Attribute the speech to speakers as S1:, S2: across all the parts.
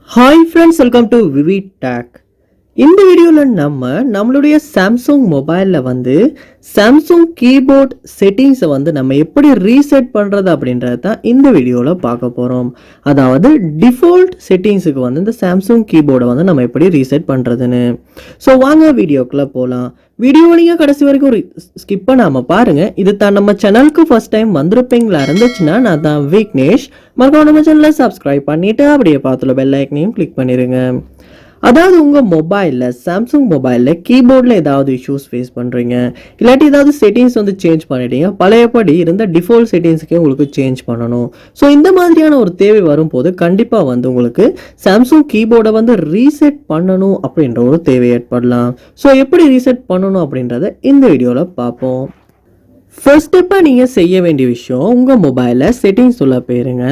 S1: Hi friends, welcome to VividTech. இந்த வீடியோவில் நம்மளுடைய சாம்சங் மொபைலில் சாம்சங் கீபோர்ட் செட்டிங்ஸை நம்ம எப்படி ரீசெட் பண்ணுறது அப்படின்றது தான் இந்த வீடியோவில் பார்க்க போகிறோம். அதாவது டிஃபால்ட் செட்டிங்ஸுக்கு இந்த சாம்சங் கீபோர்டை நம்ம எப்படி ரீசெட் பண்ணுறதுன்னு. ஸோ வாங்க வீடியோக்குள்ளே போகலாம். வீடியோவை நீங்கள் கடைசி வரைக்கும் ஸ்கிப் பண்ணாமல் பாருங்கள். இது தான் நம்ம சேனலுக்கு ஃபர்ஸ்ட் டைம் வந்திருப்பீங்களா இருந்துச்சுன்னா நான் தான் விக்னேஷ். மறக்காம நம்ம சேனலை சப்ஸ்கிரைப் பண்ணிவிட்டு அப்படியே பார்த்துல பெல் ஐக்கனையும் கிளிக் பண்ணிடுங்க. அதாவது உங்கள் மொபைலில் சாம்சங் மொபைலில் கீபோர்டில் ஏதாவது இஷ்யூஸ் ஃபேஸ் பண்ணுறீங்க, இல்லாட்டி ஏதாவது செட்டிங்ஸ் சேஞ்ச் பண்ணிட்டீங்க, பழையபடி இருந்த டிஃபால்ட் செட்டிங்ஸுக்கே உங்களுக்கு சேஞ்ச் பண்ணணும். ஸோ இந்த மாதிரியான ஒரு தேவை வரும்போது கண்டிப்பாக உங்களுக்கு சாம்சங் கீபோர்டை ரீசெட் பண்ணணும் அப்படின்ற ஒரு தேவை ஏற்படலாம். ஸோ எப்படி ரீசெட் பண்ணணும் அப்படின்றத இந்த வீடியோவில் பார்ப்போம். ஃபர்ஸ்ட் ஸ்டெப்பாக நீங்கள் செய்ய வேண்டிய விஷயம், உங்கள் மொபைலில் செட்டிங்ஸ் உள்ள போயிருங்க.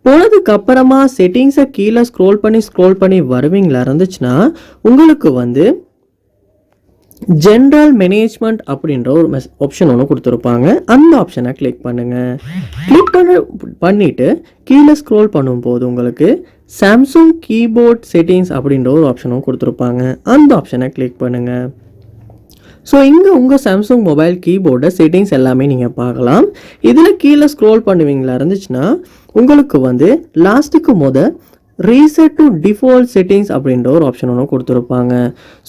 S1: போனதுக்கு அப்புறமா செட்டிங்ஸை கீழே ஸ்க்ரோல் பண்ணி வருவீங்களா இருந்துச்சுன்னா உங்களுக்கு ஜென்ரல் மேனேஜ்மெண்ட் அப்படின்ற ஒரு ஆப்ஷன் ஒன்று கொடுத்துருப்பாங்க. அந்த ஆப்ஷனை கிளிக் பண்ணுங்கள். கிளிக் பண்ணிவிட்டு கீழே ஸ்க்ரோல் பண்ணும்போது உங்களுக்கு சாம்சங் கீபோர்ட் செட்டிங்ஸ் அப்படின்ற ஒரு ஆப்ஷனும் கொடுத்துருப்பாங்க. அந்த ஆப்ஷனை கிளிக் பண்ணுங்கள். ஸோ இங்கே உங்கள் சாம்சங் மொபைல் கீபோர்டை செட்டிங்ஸ் எல்லாமே நீங்கள் பார்க்கலாம். இதில் கீழே ஸ்க்ரோல் பண்ணுவீங்களா இருந்துச்சுன்னா உங்களுக்கு லாஸ்ட்டுக்கு ரீசெட் டு டிஃபால்ட் செட்டிங்ஸ் அப்படின்ற ஒரு ஆப்ஷன் ஒன்று கொடுத்துருப்பாங்க.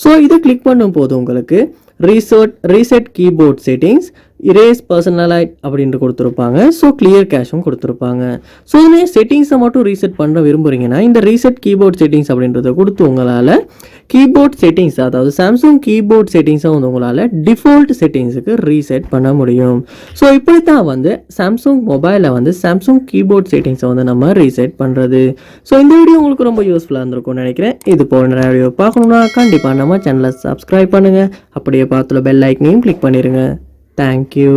S1: ஸோ இதை கிளிக் பண்ணும்போது உங்களுக்கு ரீசெட் கீபோர்ட் செட்டிங்ஸ், இரேஸ் பர்சனலைட் அப்படின்ட்டு கொடுத்துருப்பாங்க. ஸோ கிளியர் கேஷும் கொடுத்துருப்பாங்க. ஸோ இதுலேயே செட்டிங்ஸை மட்டும் ரீசெட் பண்ண விரும்புகிறீங்கன்னா இந்த ரீசெட் கீபோர்ட் செட்டிங்ஸ் அப்படின்றத கொடுத்து உங்களால் கீபோர்ட் செட்டிங்ஸ், அதாவது சாம்சங் கீபோர்ட் செட்டிங்ஸை உங்களால் டிஃபால்ட் செட்டிங்ஸுக்கு ரீசெட் பண்ண முடியும். ஸோ இப்படி தான் சாம்சங் மொபைலில் சாம்சங் கீபோர்ட் செட்டிங்ஸை நம்ம ரீசெட் பண்ணுறது. ஸோ இந்த வீடியோ உங்களுக்கு ரொம்ப யூஸ்ஃபுல்லாக இருந்திருக்கும்னு நினைக்கிறேன். இது போன்ற வீடியோ பார்க்கணுன்னா கண்டிப்பாக நம்ம சேனலை சப்ஸ்கிரைப் பண்ணுங்கள். அப்படியே பார்த்துல பெல் ஐக்கனையும் கிளிக் பண்ணிடுங்க. Thank you.